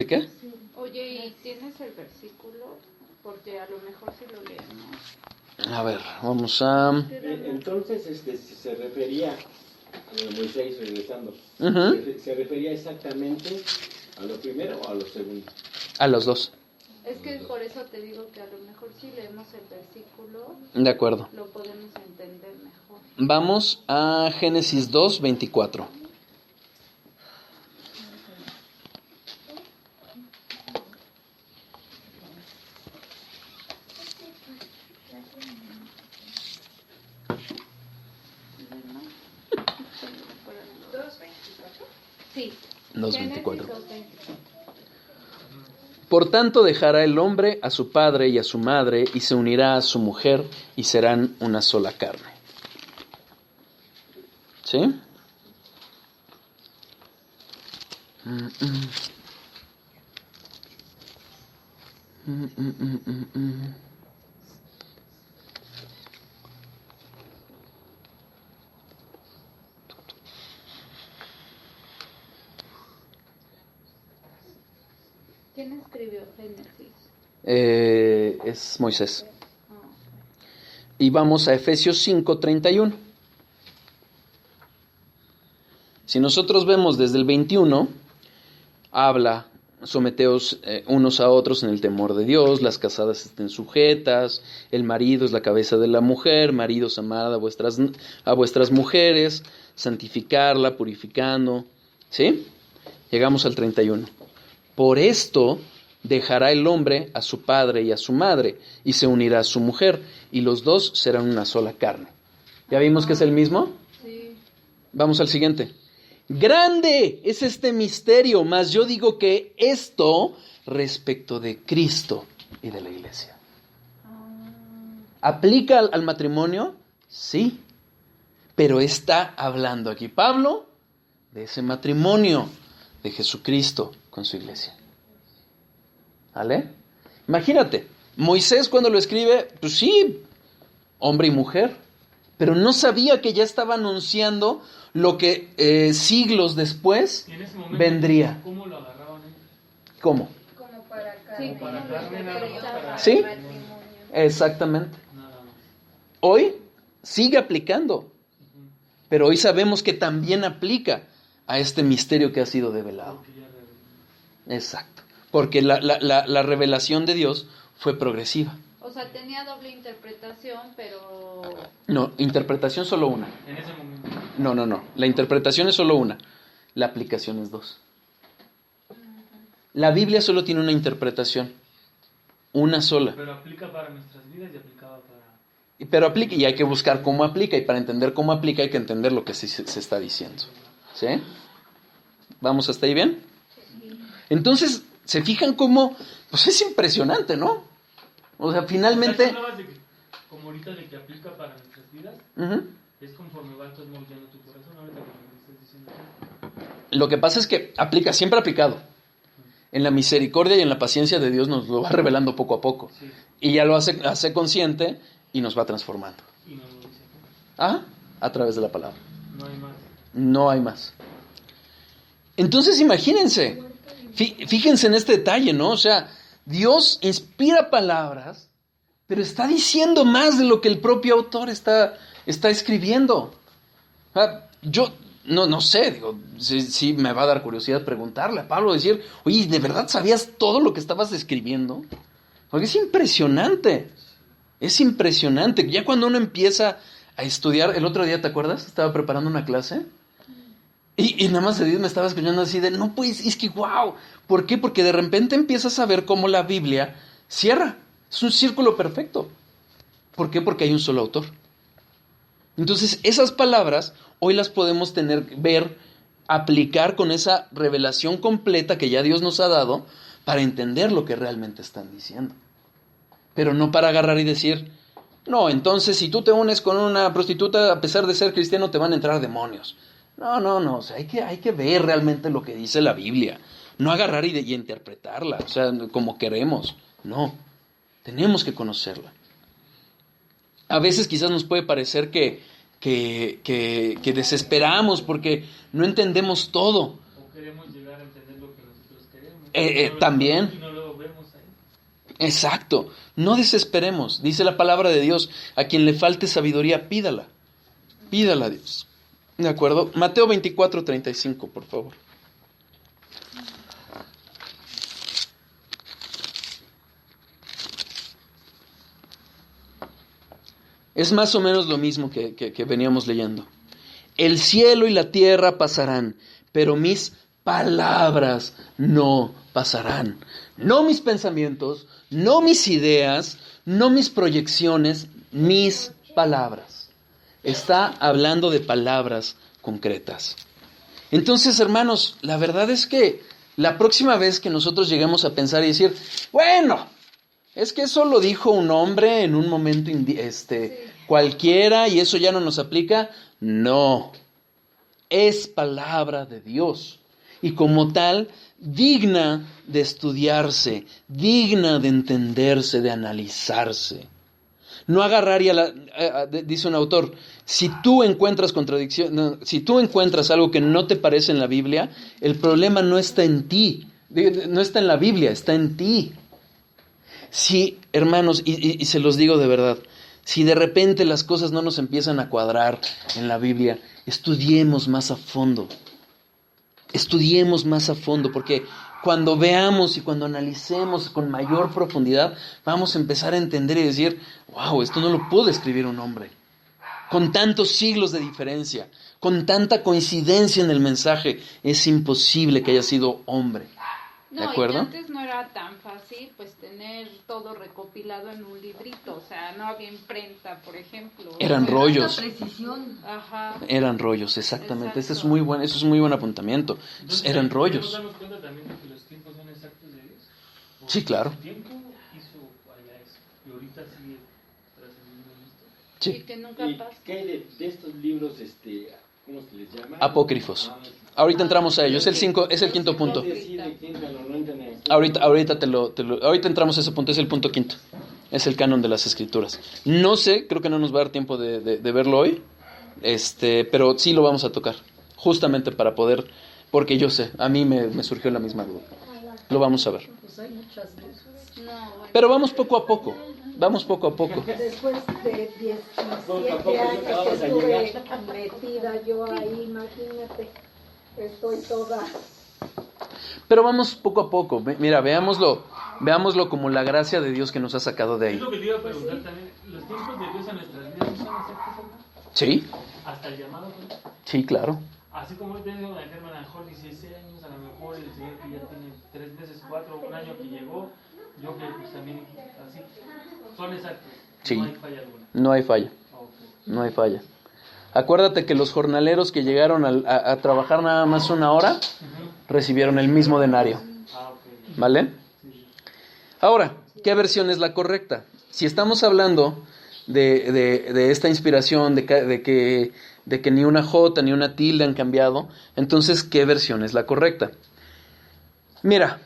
¿De qué? Sí. Oye, ¿y tienes el versículo? Porque a lo mejor si lo leemos. A ver, vamos a... Entonces, si se refería a Moisés regresando, ¿se refería exactamente a lo primero o a lo segundo? A los dos. Es que por eso te digo que a lo mejor si leemos el versículo, De acuerdo. lo podemos entender mejor. Vamos a Génesis 2, 24. Sí. 2:24. Génesis 2:24. Por tanto dejará el hombre a su padre y a su madre y se unirá a su mujer y serán una sola carne. ¿Sí? ¿Quién escribió Génesis? Es Moisés. Y vamos a Efesios 5:31. Si nosotros vemos desde el 21, habla, someteos unos a otros en el temor de Dios, las casadas estén sujetas, el marido es la cabeza de la mujer, maridos amad a vuestras mujeres, santificarla, purificando, ¿sí? Llegamos al 31. Por esto dejará el hombre a su padre y a su madre, y se unirá a su mujer, y los dos serán una sola carne. ¿Ya vimos que es el mismo? Sí. Vamos al siguiente. Grande es este misterio, mas yo digo que esto respecto de Cristo y de la iglesia. ¿Aplica al matrimonio? Sí. Pero está hablando aquí Pablo de ese matrimonio de Jesucristo con su iglesia. ¿Vale? Imagínate, Moisés cuando lo escribe, pues sí, hombre y mujer, pero no sabía que ya estaba anunciando lo que siglos después vendría. ¿Cómo lo agarraban? ¿Cómo? Como para acá. Sí, para carne nada más, para ¿Sí? matrimonio. Exactamente. nada más. Hoy sigue aplicando, pero hoy sabemos que también aplica a este misterio que ha sido develado. Porque ya reveló. Exacto, porque la revelación de Dios fue progresiva. O sea, tenía doble interpretación, pero... No, interpretación solo una. En ese momento. No, la interpretación es solo una, la aplicación es dos. La Biblia solo tiene una interpretación, una sola. Pero aplica para nuestras vidas y aplicaba para... Pero aplica, y hay que buscar cómo aplica, y para entender cómo aplica hay que entender lo que se está diciendo. ¿Sí? ¿Vamos hasta ahí bien? Entonces, ¿se fijan cómo? Pues es impresionante, ¿no? O sea, finalmente... O sea, tú hablabas de que, como ahorita de que aplica para nuestras vidas, es conforme va entonces moldeando tu corazón, ahorita que me estás diciendo. Lo que pasa es que aplica, siempre ha aplicado. En la misericordia y en la paciencia de Dios nos lo va revelando poco a poco. Sí. Y ya lo hace consciente y nos va transformando. Y no lo dice. A través de la palabra. No hay más. No hay más. Entonces imagínense, fíjense en este detalle, ¿no? O sea, Dios inspira palabras, pero está diciendo más de lo que el propio autor está escribiendo. Yo no sé, digo, sí me va a dar curiosidad preguntarle a Pablo, decir, oye, ¿de verdad sabías todo lo que estabas escribiendo? Porque es impresionante. Ya cuando uno empieza a estudiar, el otro día, ¿te acuerdas? Estaba preparando una clase y nada más me estaba escuchando así de, no pues, es que wow. ¿Por qué? Porque de repente empiezas a ver cómo la Biblia cierra. Es un círculo perfecto. ¿Por qué? Porque hay un solo autor. Entonces, esas palabras hoy las podemos ver, aplicar con esa revelación completa que ya Dios nos ha dado para entender lo que realmente están diciendo. Pero no para agarrar y decir, no, entonces si tú te unes con una prostituta, a pesar de ser cristiano, te van a entrar demonios. No, o sea, hay que ver realmente lo que dice la Biblia. No agarrar y interpretarla, o sea, como queremos. No, tenemos que conocerla. A veces quizás nos puede parecer que desesperamos porque no entendemos todo. O queremos llegar a entender lo que nosotros queremos. También. Y no lo vemos ahí. Exacto. No desesperemos. Dice la palabra de Dios, a quien le falte sabiduría, pídala. Pídala a Dios. ¿De acuerdo? Mateo 24:35, por favor. Es más o menos lo mismo que veníamos leyendo. El cielo y la tierra pasarán, pero mis palabras no pasarán. No mis pensamientos, no mis ideas, no mis proyecciones, mis palabras. Está hablando de palabras concretas. Entonces, hermanos, la verdad es que la próxima vez que nosotros lleguemos a pensar y decir, bueno, es que eso lo dijo un hombre en un momento cualquiera y eso ya no nos aplica. No, es palabra de Dios y como tal, digna de estudiarse, digna de entenderse, de analizarse. No agarraría dice un autor, si tú encuentras contradicción, no, si tú encuentras algo que no te parece en la Biblia, el problema no está en ti, no está en la Biblia, está en ti. Si, hermanos, y se los digo de verdad, si de repente las cosas no nos empiezan a cuadrar en la Biblia, estudiemos más a fondo. Estudiemos más a fondo, porque cuando veamos y cuando analicemos con mayor profundidad, vamos a empezar a entender y decir, wow, esto no lo pudo escribir un hombre. Con tantos siglos de diferencia, con tanta coincidencia en el mensaje, es imposible que haya sido hombre. ¿De acuerdo? Y antes no era tan fácil pues tener todo recopilado en un librito, o sea, no había imprenta, por ejemplo. Eran rollos. Precisión. Ajá. Eran rollos, exactamente. Exacto. Eso es muy buen apuntamiento. Entonces, Eran rollos. ¿nos damos cuenta también de que los tiempos son exactos de Dios? Porque Sí, claro. El tiempo hizo allá eso, y ahorita sigue trascendiendo esto. Sí. Y que nunca ¿Y pasa. qué hay de estos libros, ¿cómo se les llama? Apócrifos. Ahorita entramos a ello. Es el quinto punto. Ahorita entramos a ese punto, es el punto quinto. Es el canon de las escrituras. No sé, creo que no nos va a dar tiempo de verlo hoy, pero sí lo vamos a tocar, justamente para poder, porque yo sé, a mí me surgió la misma duda. Lo vamos a ver. Pues hay muchas veces. No, bueno. Pero vamos poco a poco, vamos poco a poco. Después de 17 Poco a poco años acabamos que a estuve llegar. metida yo ahí, imagínate, estoy toda... Pero vamos poco a poco. Mira, veámoslo como la gracia de Dios que nos ha sacado de Es ahí. lo que te iba a preguntar también, ¿los tiempos de Dios en nuestras vidas no son exactos, hermano? Sí, Hasta el llamado, ¿no? sí, claro. Así como hoy tengo una Germán, a lo mejor 16 años, a lo mejor el señor que ya tiene 3 meses, 4, un año que llegó, yo que pues también así, son exactos, Sí. no hay falla alguna. No hay falla, Ok. no hay falla. Acuérdate que los jornaleros que llegaron a trabajar nada más una hora, Ujú. recibieron el mismo denario. Ah, ok. ¿Vale? Sí. Ahora, ¿qué versión es la correcta? Si estamos hablando de esta inspiración, de que ni una J ni una tilde han cambiado, entonces, ¿qué versión es la correcta? Mira,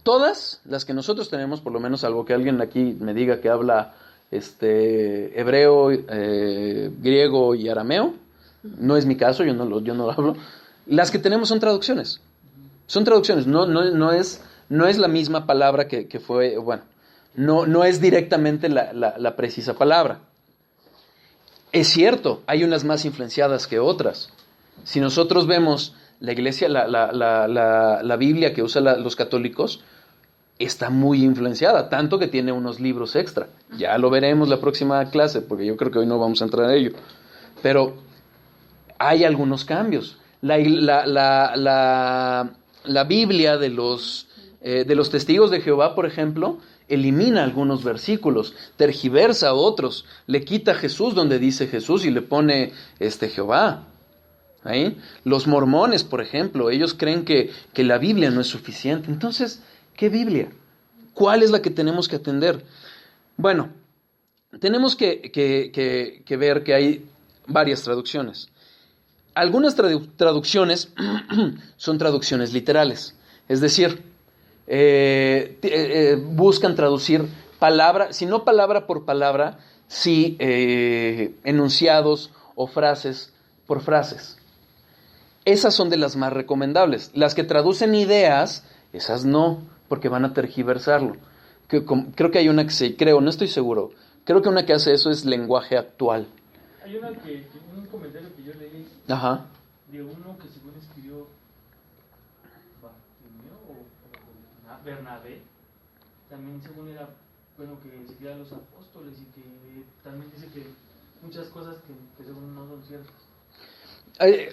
todas las que nosotros tenemos, por lo menos salvo que alguien aquí me diga que habla hebreo, griego y arameo, no es mi caso, yo no lo hablo. Las que tenemos son traducciones. Son traducciones, no es la misma palabra que fue, bueno, no es directamente la precisa palabra. Es cierto, hay unas más influenciadas que otras. Si nosotros vemos la iglesia, la Biblia que usan los católicos, está muy influenciada, tanto que tiene unos libros extra. Ya lo veremos la próxima clase, porque yo creo que hoy no vamos a entrar en ello. Pero hay algunos cambios. La Biblia de los testigos de Jehová, por ejemplo, elimina algunos versículos, tergiversa otros, le quita Jesús donde dice Jesús y le pone Jehová. ¿Ahí? Los mormones, por ejemplo, ellos creen que la Biblia no es suficiente. Entonces, ¿qué Biblia? ¿Cuál es la que tenemos que atender? Bueno, tenemos que ver que hay varias traducciones. Algunas traducciones son traducciones literales, es decir, buscan traducir palabra, si no palabra por palabra, sí enunciados o frases por frases. Esas son de las más recomendables. Las que traducen ideas, esas no, porque van a tergiversarlo. Creo que hay una no estoy seguro. Creo que una que hace eso es lenguaje actual. Hay una un comentario que yo leí Ajá. de uno que según escribió Bartimeo o Bernabé, también según era, bueno, que seguía a los apóstoles y que también dice que muchas cosas que según no son ciertas.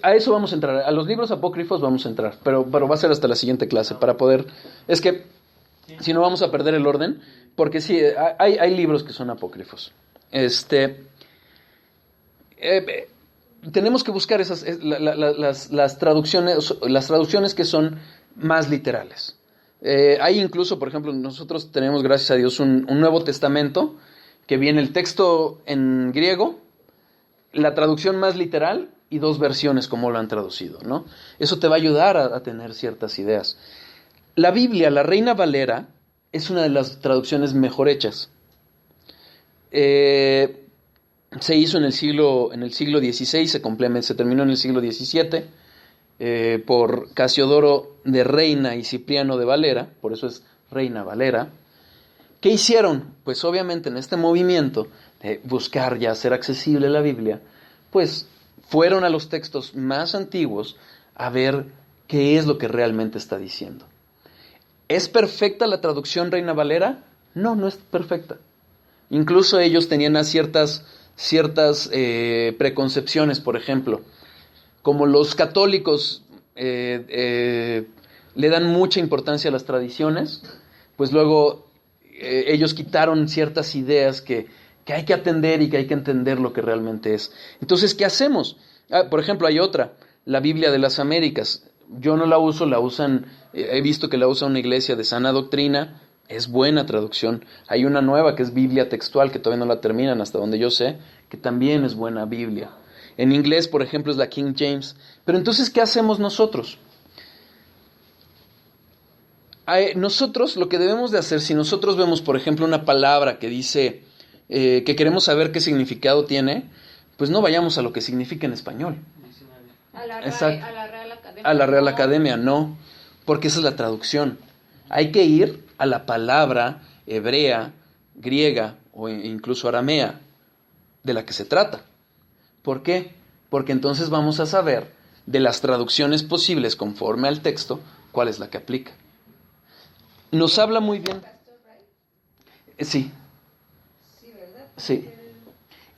A eso vamos a entrar, a los libros apócrifos vamos a entrar, pero va a ser hasta la siguiente clase para poder... Es que si no vamos a perder el orden, porque sí, hay libros que son apócrifos. Tenemos que buscar las traducciones que son más literales. Hay incluso, por ejemplo, nosotros tenemos, gracias a Dios, un Nuevo Testamento que viene el texto en griego, la traducción más literal y 2 versiones como lo han traducido, ¿no? Eso te va a ayudar a tener ciertas ideas. La Biblia, la Reina Valera, es una de las traducciones mejor hechas. Se hizo en el siglo XVI, se terminó en el siglo XVII por Casiodoro de Reina y Cipriano de Valera, por eso es Reina Valera. ¿Qué hicieron? Pues obviamente en este movimiento de buscar ya hacer accesible la Biblia, pues fueron a los textos más antiguos a ver qué es lo que realmente está diciendo. ¿Es perfecta la traducción Reina Valera? No, no es perfecta. Incluso ellos tenían ciertas preconcepciones, por ejemplo. Como los católicos le dan mucha importancia a las tradiciones, pues luego ellos quitaron ciertas ideas que hay que atender y que hay que entender lo que realmente es. Entonces, ¿qué hacemos? Por ejemplo, hay otra, la Biblia de las Américas. Yo no la uso, la usan, he visto que la usa una iglesia de sana doctrina, es buena traducción. Hay una nueva que es Biblia textual, que todavía no la terminan hasta donde yo sé, que también es buena Biblia. En inglés, por ejemplo, es la King James. Pero entonces, ¿qué hacemos nosotros? Nosotros lo que debemos de hacer, si nosotros vemos, por ejemplo, una palabra que dice que queremos saber qué significado tiene, pues no vayamos a lo que significa en español. A la Real Academia. A la Real Academia, no, porque esa es la traducción. Hay que ir a la palabra hebrea, griega o incluso aramea de la que se trata. ¿Por qué? Porque entonces vamos a saber de las traducciones posibles conforme al texto cuál es la que aplica. Nos habla muy bien. Sí. Sí.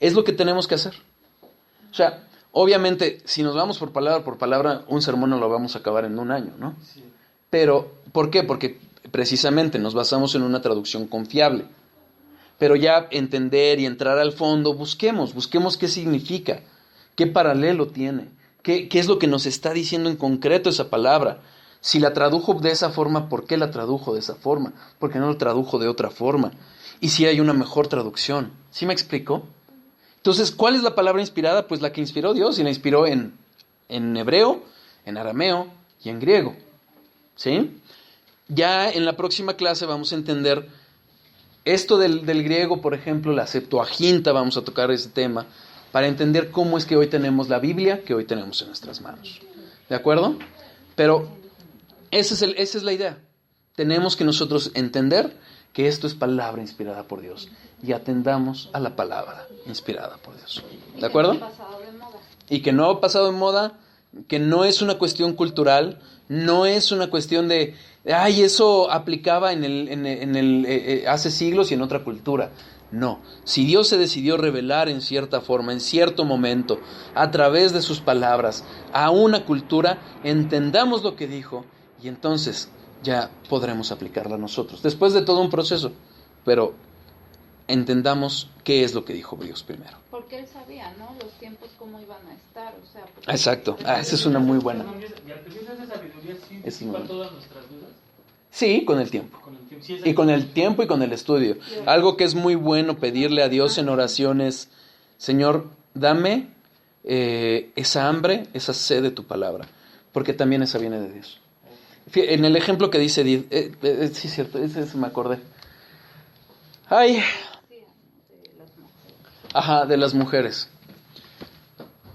Es lo que tenemos que hacer. O sea, obviamente, si nos vamos por palabra, un sermón no lo vamos a acabar en un año, ¿no? Sí. Pero, ¿por qué? Porque precisamente nos basamos en una traducción confiable. Pero ya entender y entrar al fondo, busquemos qué significa, qué paralelo tiene, qué es lo que nos está diciendo en concreto esa palabra. Si la tradujo de esa forma, ¿por qué la tradujo de esa forma? ¿Por qué no lo tradujo de otra forma? Y si hay una mejor traducción. ¿Sí me explico? Entonces, ¿cuál es la palabra inspirada? Pues la que inspiró Dios, y la inspiró en hebreo, en arameo y en griego. ¿Sí? Ya en la próxima clase vamos a entender esto del griego, por ejemplo, la Septuaginta, vamos a tocar ese tema, para entender cómo es que hoy tenemos la Biblia que hoy tenemos en nuestras manos. ¿De acuerdo? Pero esa es la idea. Tenemos que nosotros entender que esto es palabra inspirada por Dios y atendamos a la palabra inspirada por Dios. ¿De acuerdo? Y que no ha pasado de moda, que no es una cuestión cultural, no es una cuestión de, eso aplicaba hace siglos y en otra cultura. No, si Dios se decidió revelar en cierta forma, en cierto momento, a través de sus palabras, a una cultura, entendamos lo que dijo y entonces ya podremos aplicarla nosotros, después de todo un proceso, pero entendamos qué es lo que dijo Dios primero. Porque él sabía, ¿no? Los tiempos cómo iban a estar, o sea... Exacto, esa es una muy buena. ¿Y al tener esa sabiduría sí disipa todas nuestras dudas? Sí, con el tiempo. Y con el tiempo y con el estudio. Algo que es muy bueno pedirle a Dios en oraciones, Señor, dame esa hambre, esa sed de tu palabra, porque también esa viene de Dios. En el ejemplo que dice Edith, sí, cierto, ese me acordé. De las mujeres.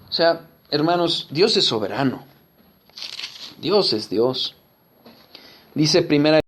O sea, hermanos, Dios es soberano. Dios es Dios. Dice primera